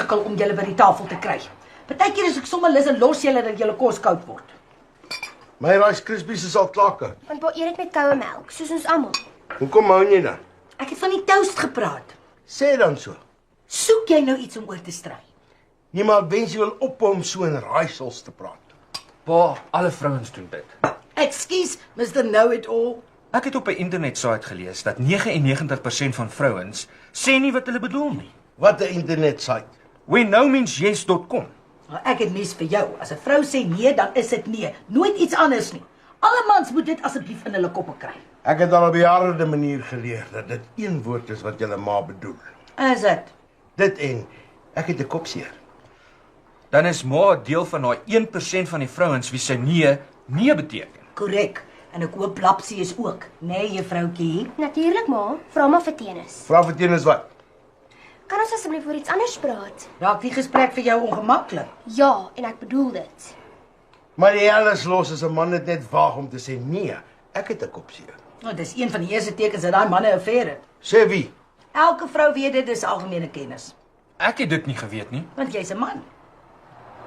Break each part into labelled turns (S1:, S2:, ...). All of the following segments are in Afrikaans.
S1: sukkel om julle by die tafel te kry. Partykeer is ek sommer lus en los julle dat julle kos koud word.
S2: My Rice Krispies is al klaar koud.
S3: Want pa eet dit met koue melk, soos ons almal.
S2: Hoekom hou jy dan?
S1: Ek het van die toast gepraat.
S2: Sê dan so.
S1: Soek jy nou iets om oor te stry?
S2: Nee, maar ek wens jy wil ophou om so in raaisels te praat.
S4: Pa, alle vrouens doen dit.
S1: Ekskuus, Mr. Know-it-all.
S4: Ek het op 'n internetsite gelees dat 99% van vrouens sê nie wat hulle bedoel nie.
S2: Wat 'n internetsite.
S4: WhenNoMeansYes.com.
S1: Nou, ek het nuus vir jou. As 'n vrou sê nee, dan is dit nee. Nooit iets anders nie. Alle mans moet dit asseblief in hulle koppe kry.
S2: Ek het al op 'n bejaarde manier geleer dat dit een woord is wat julle ma bedoel.
S1: Is dit?
S2: Dit en ek het 'n kopseer.
S4: Dan is maar 'n deel van daai 1% van die vrouens wie se nee beteken.
S1: Korrek. En ek hoop Lapsie is ook. Nee, juffroutjie.
S3: Natuurlik ma, vra maar vir tennis.
S2: Vra vir tennis wat?
S3: Kan ons asseblief oor iets anders praat?
S1: Raak die gesprek vir jou ongemaklik?
S3: Ja, en ek bedoel dit.
S2: Maar die alles los as 'n man dit net waag om te sê nee. Ek het 'n kopseer.
S1: Nou, dis een van die eerste tekens dat daai manne 'n affair het.
S2: Sê wie?
S1: Elke vrou weet dit is algemene kennis.
S4: Ek het dit nie geweet nie.
S1: Want jy's 'n man.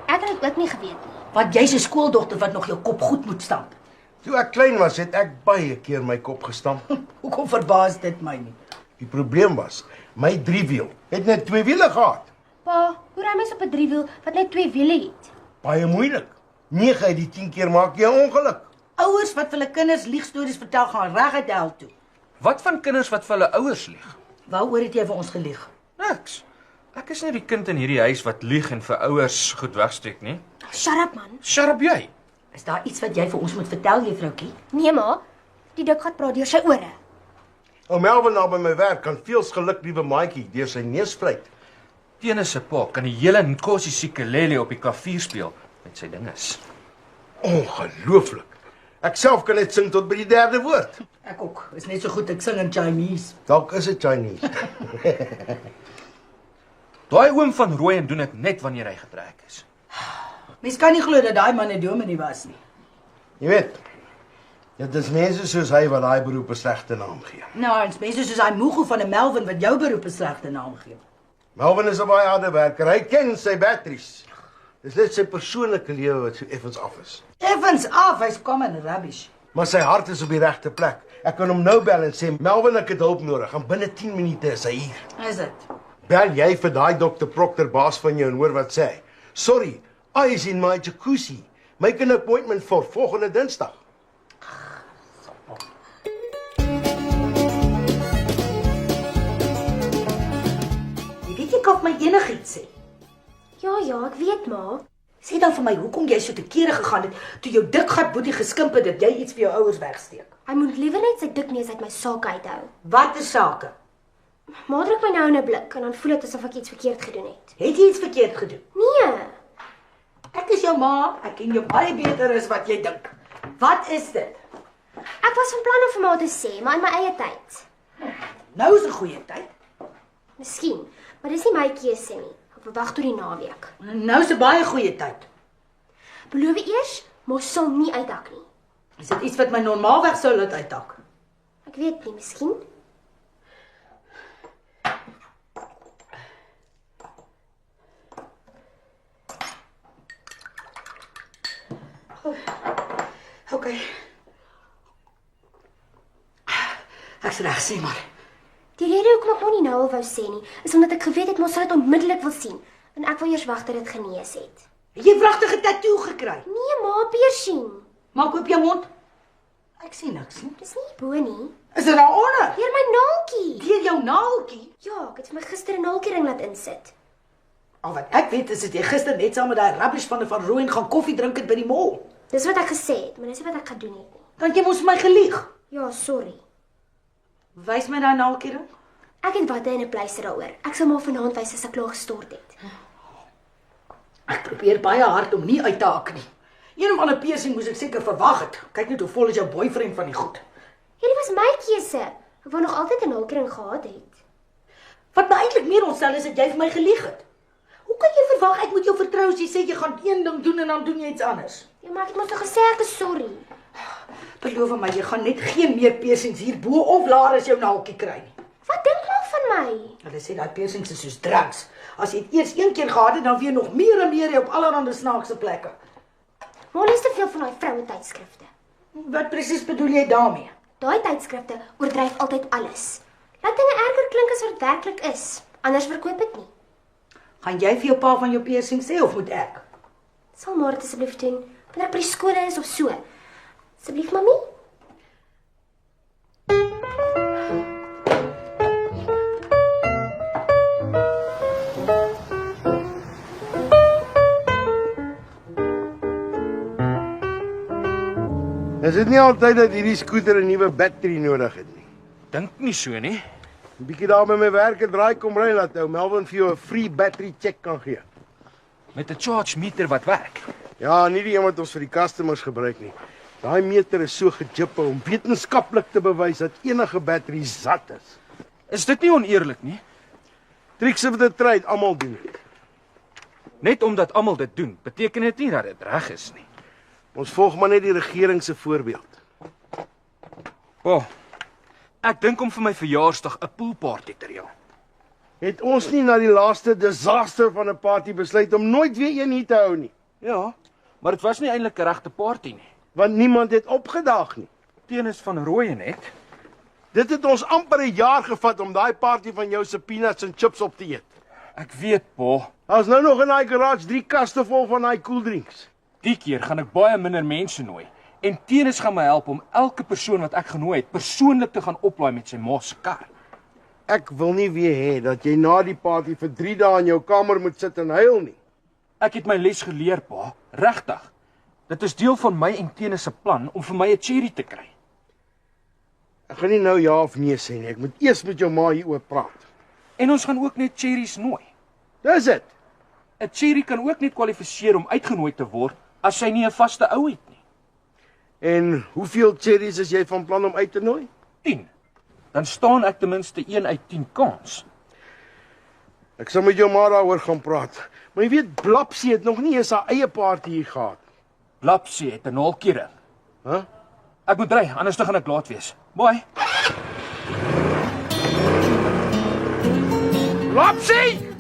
S3: Ek het dit ook nie geweet nie.
S1: Want jy's 'n skooldogter wat nog jou kop goed moet stamp.
S2: Toe ek klein was, het ek baie keer my kop gestamp.
S1: Hoekom verbaas dit my nie?
S2: Die probleem was, my driewiel het net 2 wiele gehad.
S3: Pa, hoe ry mens op 'n driewiel wat net 2 wiele het?
S2: Baie moeilik. 9 uit die 10 keer maak jy 'n ongeluk.
S1: Ouers wat vir hulle kinders liegstories vertel gaan reguit hel toe.
S4: Wat van kinders wat vir hulle ouers lieg?
S1: Waaroor het jy vir ons gelieg?
S4: Niks. Ek is nie die kind in hierdie huis wat lieg en vir ouers goed wegsteek nie.
S3: Shut up man.
S4: Shut up jy.
S1: Is daar iets wat jy vir ons moet vertel, juffroutjie?
S3: Nee ma, die dik gat praat deur sy ore.
S2: Ou Melvin daar by my werk kan veels geluk liewe maatjie deur sy neus vlieg.
S4: Tennis se pa kan die hele Nkosi Sikelele op die klavier speel met sy dinges.
S2: Ongelooflik. Ek self kan net sing tot by die 3de woord.
S1: Ek ook. Is net so goed ek sing in Chinese.
S2: Dalk is dit Chinese.
S4: Daai oom van Rooyen doen dit net wanneer hy getrek is.
S1: Mens kan nie glo dat daai man 'n dominee was nie.
S2: Jy weet, dit is mense soos hy wat daai beroep 'n slegte naam gee.
S1: Nou, ens mense soos hy Moego van 'n Melvin wat jou beroep 'n slegte naam gee.
S2: Melvin is 'n baie harde werker. Hy ken sy batteries. Dis net sy persoonlike lewe wat so effens af is.
S1: Evans af, hy's common rubbish.
S2: Maar sy hart is op die regte plek. Ek kan hom nou bel en sê, "Melvin, ek het hulp nodig." En binne 10 minute is hy hier.
S1: Is dit?
S2: Bel jy vir daai dokter Proctor baas van jou en hoor wat sê hy. "Sorry, I is in my jacuzzi. Make an appointment vir volgende Dinsdag."
S1: Jy weet jy kan vir my enigiets sê.
S3: Ja, ek weet ma.
S1: Sê dan vir my hoekom jy so te kere gegaan het toe jou dik gat boetie geskimp het dat jy iets vir jou ouers wegsteek.
S3: Hy moet liewer net sy dik neus uit my sak uithou.
S1: Wat is sake?
S3: Ma druk my nou in 'n blik en dan voel dit asof ek iets verkeerd gedoen het.
S1: Het jy iets verkeerd gedoen?
S3: Nee.
S1: Ek is jou ma, ek ken jou baie beter as wat jy dink. Wat is dit?
S3: Ek was van plan om vir ma te sê, maar in my eie tyd.
S1: Nou is 'n goeie tyd.
S3: Miskien, maar dis nie my keuse nie. Ek wil wag tot die naweek.
S1: Nou is 'n baie goeie tyd.
S3: Beloof eers, mos sal nie uitdak nie.
S1: Is dit iets wat my normaalweg sou laat uitdak?
S3: Ek weet nie, miskien.
S1: Okay. Ek's reg, sê maar.
S3: Die rede hoekom ek nog nie nou al wou sê nie, is omdat ek geweet het mos sal dit onmiddellik wil sien en ek wil eers wag tot dit genees het.
S1: Het jy wragtig 'n tatoe gekry?
S3: Nee, ma, piercing.
S1: Maak oop jou mond. Ek sien niks nie.
S3: Dis nie bo nie.
S1: Is dit daaronder?
S3: Deur my naaltjie.
S1: Deur jou naaltjie?
S3: Ja, ek het vir my gister 'n naaltjiering laat insit.
S1: Al wat ek weet is dat jy gister net saam met daai rubbish van Rooyen gaan koffie drink het by die mall.
S3: Dis wat ek gesê het, maar dis nie wat ek gedoen het nie.
S1: Dan jy mos vir my gelieg.
S3: Ja, sorry.
S1: Wys my daai naaltjiering.
S3: Ek het watte en 'n pleister daaroor. Ek sal maar vanaand wys as ek klaar gestort het.
S1: Ek probeer baie hard om nie uit te hak nie. Een of ander piercing moes ek seker verwag het. Kyk net hoe vol is jou boyfriend van die goed.
S3: Hierdie was my keuse. Ek wou nog altyd 'n naaltjiering gehad het.
S1: Wat my eintlik meer ontstel is dat jy vir my gelieg het. Hoe kan jy verwag ek moet jou vertrou as jy sê jy gaan een ding doen en dan doen jy iets anders?
S3: Ja, maar ek het mos nog gesê ek is sorry.
S1: Beloof my, jy gaan net geen meer piercings hier bo of laer as jou naaltjie kry nie.
S3: Wat dink jy van my.
S1: Hulle sê daai piercings is soos drugs. As jy dit eers een keer gehad het, dan weer nog meer en meer op allerlei snaakse plekke.
S3: Maar lees te veel van daai vroue tydskrifte.
S1: Wat presies bedoel jy daarmee?
S3: Daai tydskrifte oordryf altyd alles. Laat dinge erger klink as wat werklik is. Anders verkoop dit nie.
S1: Gaan jy vir jou pa van jou piercing sê of moet ek?
S3: Sal maar dit asseblief doen, wanneer ek by die skole is of so. Asseblief, mami?
S2: Is dit nie altyd dat hierdie skooter 'n nuwe battery nodig het nie?
S4: Dink nie so nie.
S2: 'n Bietjie daar by my werk en draai kom ry laat ou Melvin vir jou 'n free battery check kan gee.
S4: Met 'n charge meter wat werk.
S2: Ja, nie die een wat ons vir die customers gebruik nie. Daai meter is so gejippe om wetenskaplik te bewys dat enige battery zat is.
S4: Is dit nie oneerlik nie?
S2: Tricks of the trade, almal doen dit.
S4: Net omdat almal dit doen, beteken dit nie dat dit reg is nie.
S2: Ons volg maar net die regering se voorbeeld.
S4: Pa, ek dink om vir my verjaarsdag 'n poolparty te reël.
S2: Het ons nie na die laaste disaster van 'n party besluit om nooit weer een hier te hou nie,
S4: Ja, maar dit was nie eintlik 'n regte party nie.
S2: want niemand het opgedaag nie.
S4: Tenis van Rooyen net.
S2: Dit het ons amper 'n jaar gevat om daai party van jou se peanuts en chips op te eet.
S4: Ek weet, pa.
S2: Daar's nou nog in daai garage 3 kaste vol van daai koeldrinks.
S4: Die keer gaan ek baie minder mense nooi. En Tenis gaan my help om elke persoon wat ek genooi het persoonlik te gaan oplaai met sy ma se kar.
S2: Ek wil nie weer hê dat jy na die party vir 3 dae in jou kamer moet sit en huil nie.
S4: Ek het my les geleer, pa. Regtig. Dit is deel van my en Tenis se plan om vir my 'n cherry te kry.
S2: Ek gaan nie nou ja of nee sê nie. Ek moet eers met jou ma hieroor praat.
S4: En ons gaan ook net cherries nooi.
S2: Dis dit.
S4: 'n Cherry kan ook net kwalifiseer om uitgenooi te word as sy nie 'n vaste ou het nie.
S2: En hoeveel cherries is jy van plan om uit te nooi?
S4: 10. Dan staan ek ten minste 1 uit 10 kans.
S2: Ek sal met jou ma daaroor gaan praat. Maar jy weet, Blapsie het nog nie eens haar eie party hier gehad.
S4: Blapsie het 'n naalkering.
S2: Huh?
S4: Ek moet ry, anders dan gaan ek laat wees. Bye.
S2: Blapsie!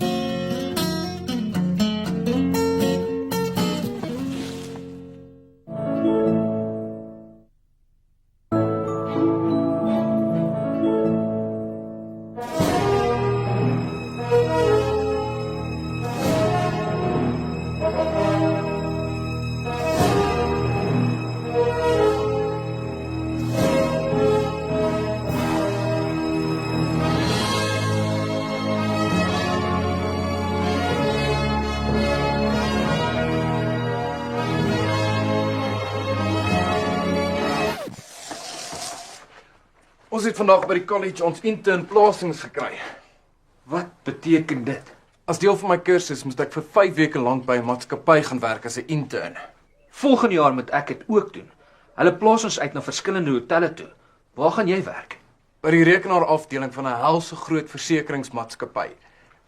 S5: Ons het vandag by die college ons intern plasings gekry.
S4: Wat beteken dit?
S5: As deel van my kursus moes ek vir 5 weke lank by 'n maatskappy gaan werk as 'n intern.
S4: Volgende jaar moet ek dit ook doen. Hulle plaas ons uit na verskillende hotelle toe. Waar gaan jy werk?
S5: By die rekenaarafdeling van 'n helse groot versekeringsmaatskappy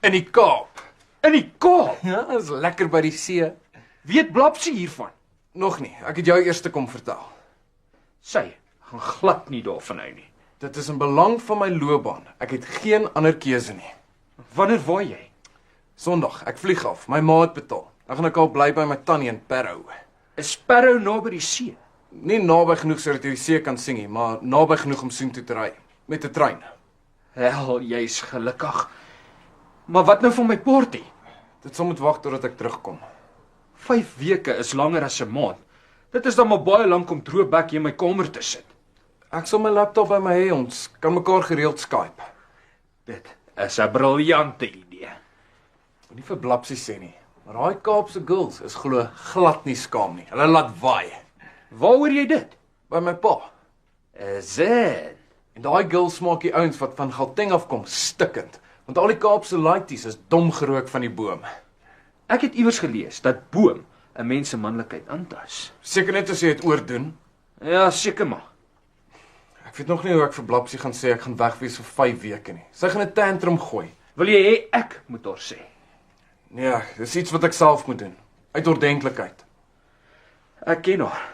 S5: in die Kaap.
S4: In die Kaap.
S5: Ja, is lekker by die see.
S4: Weet Blapsie hiervan?
S5: Nog nie. Ek het jou eers te kom vertel.
S4: Sy gaan glad nie daarvan hou nie.
S5: Dit is in belang van my loopbaan. Ek het geen ander keuse nie.
S4: Wanneer waai jy?
S5: Sondag, ek vlieg af. My ma het betaal. Dan gaan ek al bly by my tannie in Parow.
S4: Is Parow naby die see?
S5: Nie naby genoeg sodat jy die see kan sien nie, maar naby genoeg om soontoe te ry met 'n trein.
S4: Hel, jy's gelukkig. Maar wat nou van my party?
S5: Dit sal moet wag totdat ek terugkom.
S4: 5 weke is langer as 'n maand. Dit is dan maar baie lank om droëbek hier in my kamer te sit.
S5: Ek sal my laptop by my hê, ons kan mekaar gereeld Skype.
S4: Dit is 'n briljante idee.
S5: Nie vir Blapsie sê nie, maar daai Kaapse girls is glo glad nie skaam nie. Hulle laat waai.
S4: Waaroor jy dit?
S5: By my pa.
S4: Is dit?
S5: En daai girls maak die ouens wat van Gauteng afkom stikkend, want al die Kaapse laities is dom gerook van die boom.
S4: Ek het iewers gelees dat boom 'n mens se manlikheid aantas.
S5: Seker net as jy dit oordoen.
S4: Ja, seker maar.
S5: Ek weet nog nie hoe ek vir Blapsie gaan sê ek gaan weg wees vir 5 weke nie. Sy gaan 'n tantrum gooi.
S4: Wil jy hê ek moet haar sê?
S5: Nee, dis iets wat ek self moet doen. Uit ordentlikheid.
S4: Ek ken haar.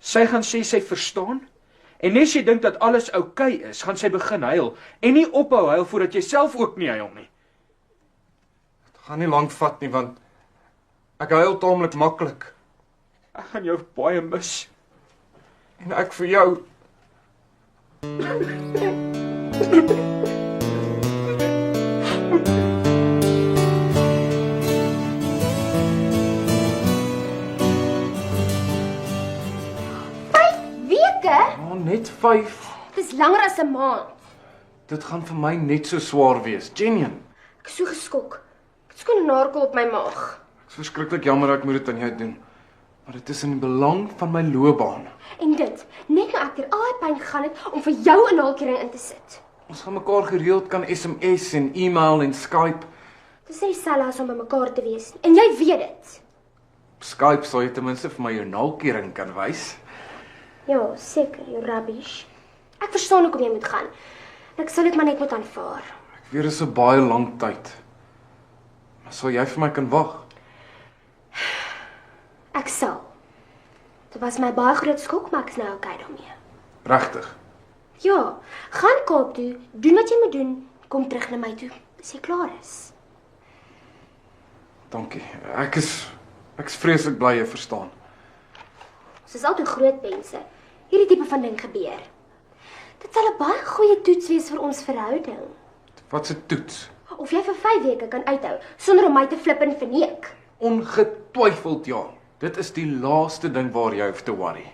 S4: Sy gaan sê sy verstaan En as jy dink dat alles oukei is, gaan sy begin huil en nie ophou huil voordat jy self ook nie huil nie.
S5: Dit gaan nie lank vat nie, want ek huil taamlik maklik.
S4: Ek gaan jou baie mis.
S5: En ek vir jou.
S3: Weke?
S5: Oh, net 5.
S3: Dis langer as 'n maand.
S5: Dit gaan vir my net so swaar wees, Genien.
S3: Ek is so geskok. Ek het skoon 'n narkel op my maag.
S5: Ek is verskriklik jammer ek moet dit aan jou doen. Maar dit is in die belang van my loopbaan.
S3: En dit, net nou ek deur al die pyn gegaan het om vir jou 'n naalkering in te sit.
S5: Ons gaan mekaar gereeld kan SMS en e-mail en Skype.
S3: Dis nie dieselfde as om by mekaar te wees nie. En jy weet dit.
S5: Skype sal jy ten minste vir my jou naalkering kan wys.
S3: Ja, seker, jou rubbish. Ek verstaan hoekom jy moet gaan. Ek sal dit maar net moet aanvaar.
S5: Ek weet dit is 'n baie lang tyd. Maar sal jy vir my kan wag?
S3: Ek sal. Dit was my baie groot skok, maar ek is nou okay daarmee.
S5: Regtig?
S3: Ja, gaan Kaap toe, doen wat jy moet doen, kom terug na my toe, as jy klaar is.
S5: Dankie. Ek is vreeslik bly jy verstaan.
S3: Ons is altyd groot mense. Hierdie tipe van ding gebeur. Dit sal 'n baie goeie toets wees vir ons verhouding.
S5: Wat 'n toets?
S3: Of jy vir 5 weke kan uithou sonder om my te flip en verneek.
S5: Ongetwyfeld ja. Dit is die laaste ding waar jy hoef te worry.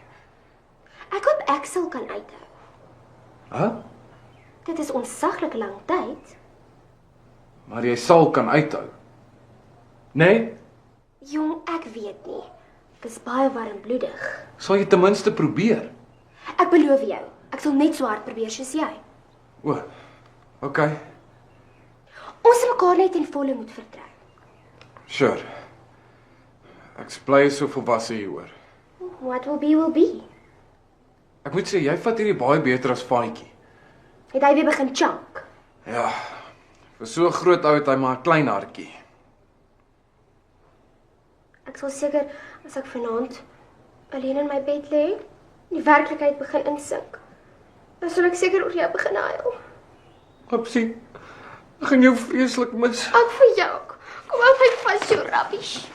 S3: Ek hoop ek sal kan uithou.
S5: Hæ?
S3: Dit is onsaglike lang tyd.
S5: Maar jy sal kan uithou. Nee?
S3: Jong, ek weet nie. Ek is baie warmbloedig.
S5: Sal jy ten minste probeer?
S3: Ek beloof jou, ek sal net so hard probeer soos jy.
S5: O. Okay.
S3: Ons sal mekaar net ten volle moet vertrou.
S5: Sure. Ek's bly jy is so volwasse hieroor.
S3: What will be, will be.
S5: Ek moet sê jy vat hierdie baie beter as Faatjie.
S3: Het hy weer begin chunk?
S5: Ja. Vir so groot ou het hy maar 'n klein hartjie.
S3: Ek sal seker as ek vanaand alleen in my bed lê, die werklikheid begin insink. Dan sal ek seker oor jou begin huil.
S5: Opsie. Ek gaan jou vreeslik mis.
S3: Ek vir jou. Kom hou my vas, jou rubbish.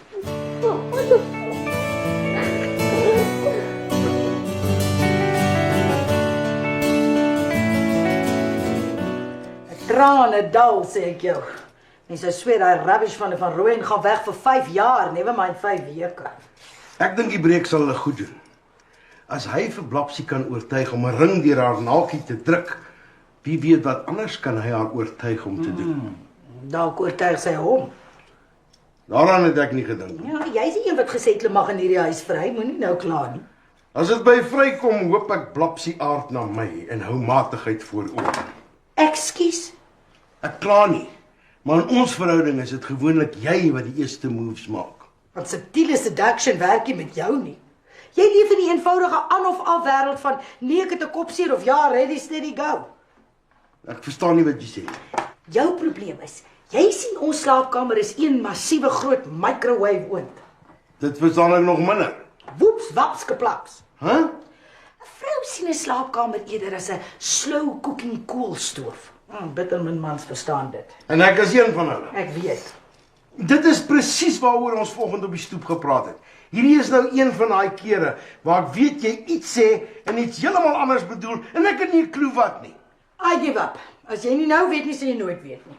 S1: Trane dal, sê ek jou. Mense sweer daai rubbish van Rooyen gaan weg vir 5 jaar, never mind 5 weke.
S2: Ek dink die breek sal hulle goed doen. As hy vir Blapsie kan oortuig om 'n ring deur haar naaltjie te druk, wie weet wat anders kan hy haar oortuig om te doen.
S1: Dalk oortuig sy hom.
S2: Daaraan het ek nie gedink nie.
S1: Ja, jy's die een wat gesê het hulle mag in hierdie huis vry, moenie nou kla nie.
S2: As dit by vrykom, hoop ek Blapsie aard na my en hou matigheid voor oë.
S1: Ekskuus.
S2: Ek kla nie, maar in ons verhouding is dit gewoonlik jy wat die eerste moves maak.
S1: Want subtiele seduction werk nie met jou nie. Jy leef in die eenvoudige aan of af wêreld van nee, ek het 'n kopseer of ja, ready, steady, go.
S2: Ek verstaan nie wat jy sê.
S1: Jou probleem is, jy sien ons slaapkamer is een massiewe groot microwave oond.
S2: Dit verstaan ek nog minder.
S1: Woeps, waps, geplaps.
S2: Huh?
S1: 'n Vrou sien 'n slaapkamer eerder as 'n slow cooking koelstoof. Bitter min mans verstaan dit.
S2: En ek is een van hulle.
S1: Ek weet.
S2: Dit is presies waaroor ons vanoggend op die stoep gepraat het. Hierdie is nou een van daai kere waar ek weet jy iets sê en iets heeltemal anders bedoel en ek het nie 'n klou wat nie.
S1: I give up. As jy nie nou weet nie, sal jy nooit weet nie.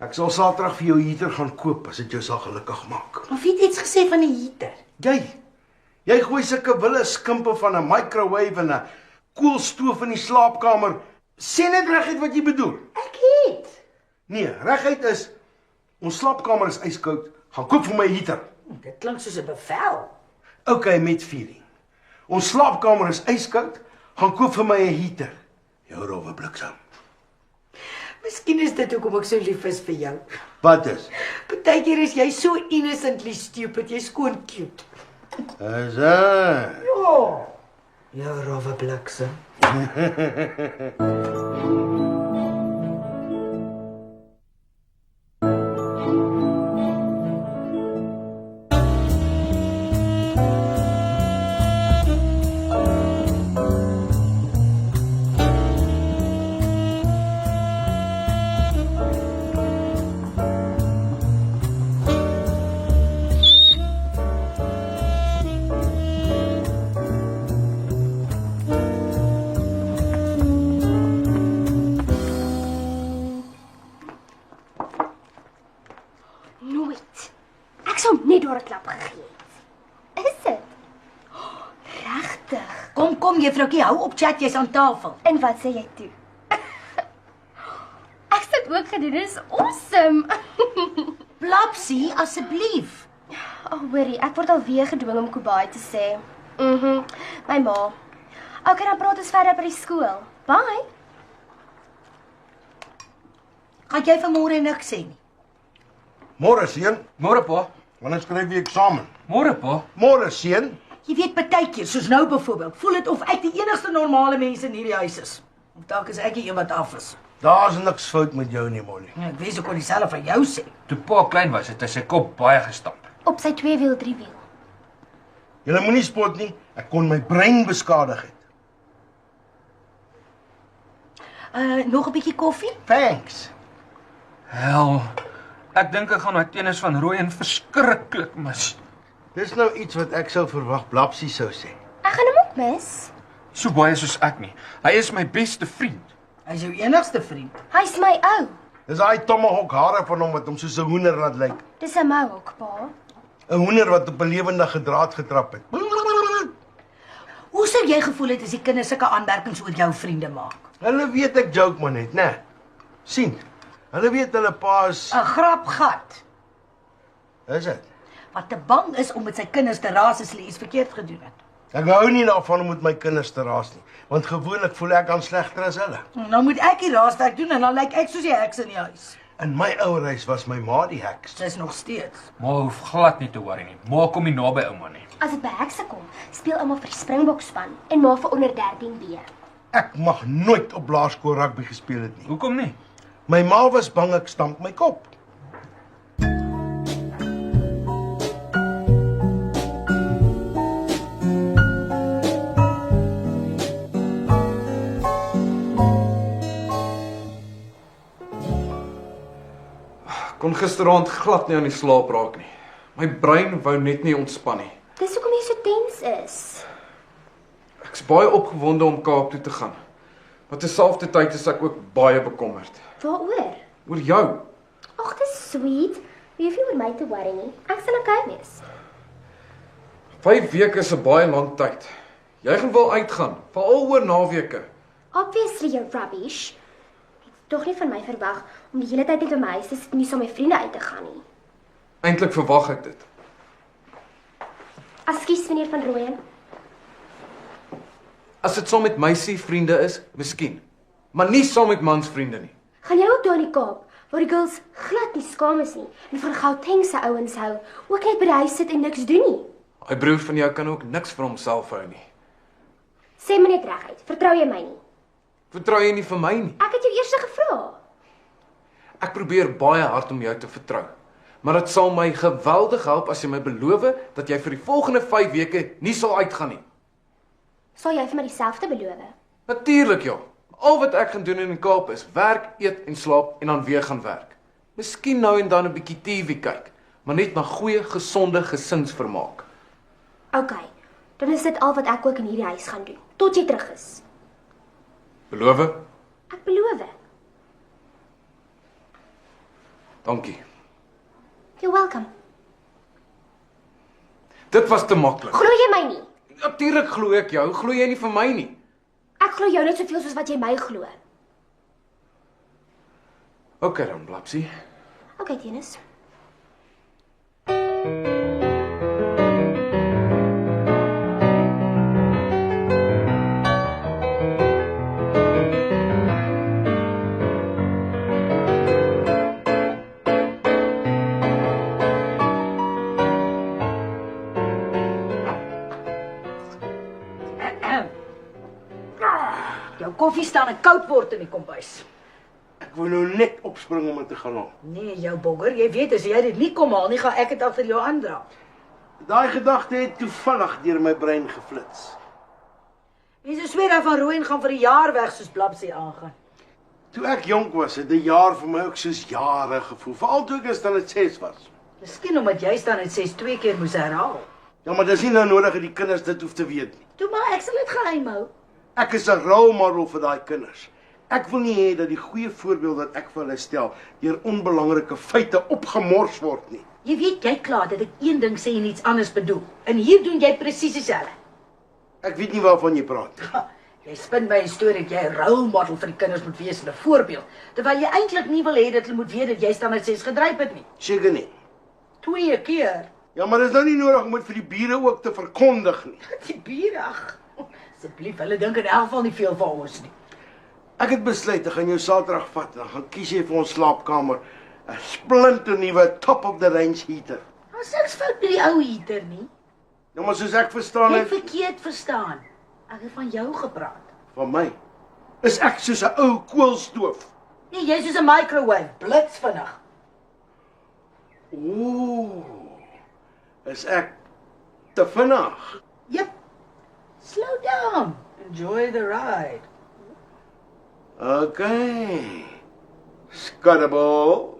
S2: Ek sal Saterdag vir jou heater gaan koop as dit jou sal gelukkig maak.
S1: Maar wie het iets gesê van die heater?
S2: Jy gooi sulke wille skimpe van 'n microwave en 'n koelstoof in die slaapkamer. Sê net reguit wat jy bedoel.
S1: Ek het.
S2: Nee, reguit is ons slaapkamer is yskoud. Gaan koop vir my 'n heater.
S1: Dit klink soos 'n bevel.
S2: Okay, met feeling. Ons slaapkamer is yskoud. Gaan koop vir my 'n heater. Jou rowwe bliksem.
S1: Miskien is dit hoekom ek so lief is vir jou.
S2: Wat is?
S1: Partykeer is jy so innocently stupid, jy's skoon cute.
S2: Is hy?
S1: Ja. Jou rowwe bliksem.
S3: sou net daar 'n klap gegee het. Is dit? Regtig?
S1: Kom juffroukie, hou op chat, jy's aan tafel.
S3: En wat sê jy toe? Ek het dit ook gedoen, dit is awesome.
S1: Blapsie, asseblief.
S3: Hoorie, ek word alweer gedwing om Kubai te sê. My ma. Okay, dan praat ons verder by die skool. Bye.
S1: Gaan jy vanmôre niks sê nie?
S2: Môre seun,
S4: Môre pa.
S2: wanneer skryf jy eksamen?
S4: Môre pa.
S2: Môre seun.
S1: Jy weet partykeer, soos nou byvoorbeeld, voel dit of ek die enigste normale mens in hierdie huis is. Of dalk is ek die een wat af is.
S2: Daar's niks fout met jou nie, Molly.
S1: Ek weet ek kon dieselfde van jou sê.
S4: Toe pa klein was, het hy sy kop baie gestamp.
S3: Op sy 2-wiel, 3-wiel.
S2: Julle moenie spot nie. Ek kon my brein beskadig het.
S1: Nog 'n bietjie koffie?
S2: Thanks.
S4: Hel, ek dink ek gaan my tennis van Rooyen verskriklik mis.
S2: Dis nou iets wat ek sou verwag Blapsie sou sê.
S3: Ek gaan hom ook mis.
S4: So baie soos ek nie. Hy is my beste vriend.
S1: Hy's jou enigste vriend.
S3: Hy's my ou.
S2: Dis daai tomahawk hare van hom wat hom soos 'n hoender laat lyk.
S3: Dis 'n mohawk, pa.
S2: 'n Hoender wat op 'n lewendige draad getrap het.
S1: Hoe sou jy gevoel het as die kinders sulke aanmerkings oor jou vriende maak?
S2: Hulle weet ek joke maar net, né? Sien. Hulle weet hulle pa is
S1: 'n grapgat
S2: is dit.
S1: wat te bang is om met sy kinders te raas as hulle iets verkeerd gedoen het.
S2: Ek hou nie daarvan om met my kinders te raas nie, want gewoonlik voel ek aan slegter as hulle.
S1: Nou moet ek die raaswerk doen en dan lyk ek soos die heks in die huis.
S2: In my ouer huis was my ma die heks.
S1: Sy's nog steeds.
S4: Ma hoef glad nie te worry nie. Ma kom nie naby ouma nie.
S3: As dit by hekse kom, speel ouma vir die Springbokspan en ma vir onder 13B.
S2: Ek mag nooit op laerskool rugby gespeel het nie.
S4: Hoekom nie?
S2: My ma was bang ek stamp my kop.
S5: Kon gisteraand glad nie aan die slaap raak nie. My brein wou net nie ontspan nie.
S3: Dis hoekom jy so tens is.
S5: Ek's baie opgewonde om Kaap toe te gaan. Maar terselfdertyd is ek ook baie bekommerd.
S3: Waaroor?
S5: Oor jou.
S3: Ag, dis sweet. Jy hoef nie oor my te worry nie. Ek sal okay wees.
S5: 5 weke is 'n baie lang tyd. Jy gaan wel uitgaan, veral oor naweke.
S3: Obviously you're rubbish. Jy het tog nie van my verwag om die hele tyd net by my huis te sit en nie saam met my vriende uit te gaan nie.
S5: Eintlik verwag ek dit.
S3: Ekskuus meneer van Rooyen.
S5: As dit saam met meisie vriende is, miskien. Maar nie saam met mans vriende nie.
S3: Gaan jy ook daar in die Kaap, waar die girls glad nie skaam is nie en van Gauteng se ouens hou, ook net by die huis sit en niks doen nie?
S5: Hy broer van jou kan ook niks vir homself hou nie.
S3: Sê my net reguit, vertrou jy my nie?
S5: Vertrou jy nie vir my nie?
S3: Ek het jou eers gevra.
S5: Ek probeer baie hard om jou te vertrou. Maar dit sal my geweldig help as jy my beloof dat jy vir die volgende 5 weke nie sal uitgaan nie.
S3: Sal jy vir my dieselfde beloof?
S5: Natuurlik, ja. Al wat ek gaan doen in die Kaap is werk, eet en slaap en dan weer gaan werk. Miskien nou en dan 'n bietjie TV kyk, maar net na goeie, gesonde gesinsvermaak.
S3: OK, dan is dit al wat ek ook in hierdie huis gaan doen, tot jy terug is.
S5: Beloof?
S3: Ek beloof.
S5: Dankie.
S3: You're welcome.
S5: Dit was te maklik.
S3: Glo jy my nie?
S5: Natuurlik glo ek jou, glo jy nie vir my nie?
S3: Ek glo jou net soveel soos wat jy my glo.
S5: OK dan, Blapsie.
S3: OK, Dennis.
S1: Jou koffie staan en koud word in die kombuis.
S2: Ek wou nou net opspring om dit te gaan haal.
S1: Nee, jou bogger, jy weet as jy dit nie kom haal nie, gaan ek dit agter jou aandra.
S2: Daai gedagte het toevallig deur my brein geflits.
S1: Mense sweer dat van Rooyen gaan vir 'n jaar weg soos Blapsie aangaan.
S2: Toe ek jonk was, het 'n jaar vir my ook soos jare gevoel, veral toe ek in standaard 6 was.
S1: Miskien omdat jy staan en 2 keer moes herhaal.
S2: Ja, maar dis nie nou nodig dat die kinders dit hoef te weet nie.
S1: Toe maar, ek sal dit geheim hou.
S2: Ek is 'n rolmodel vir daai kinders. Ek wil nie hê dat die goeie voorbeeld wat ek vir hulle stel deur onbelangrike feite opgemors word nie.
S1: Jy weet jy klaar dat ek een ding sê en iets anders bedoel. En hier doen jy presies dieselfde.
S2: Ek weet nie waarvan jy praat nie.
S1: Jy spin my 'n storie dat jy 'n role model vir die kinders moet wees en 'n voorbeeld, terwyl jy eintlik nie wil hê dat hulle moet weet dat jy standaard 6 gedryf het nie.
S2: Seker nie.
S1: 2 keer.
S2: Ja, maar dis nou nie nodig om dit vir die bure ook te verkondig nie.
S1: Die bure, ag. Asseblief, hulle dink in elk geval nie veel van ons nie.
S2: Ek het besluit ek gaan jou Saterdag vat en dan gaan kies jy vir ons slaapkamer 'n splinternuwe top of the range heater.
S1: Ons niks fout met die ou heater nie.
S2: Nou maar soos ek verstaan
S1: Jy het
S2: het
S1: verkeerd verstaan. Ek het van jou gepraat.
S2: van my, is ek soos 'n ou koolstoof.
S1: Nee, jy's soos 'n microwave, blitsvinnig.
S2: Ooh. Is ek te vinnig?
S1: Yep. Slow down. Enjoy the ride.
S2: Okay. Scuttable.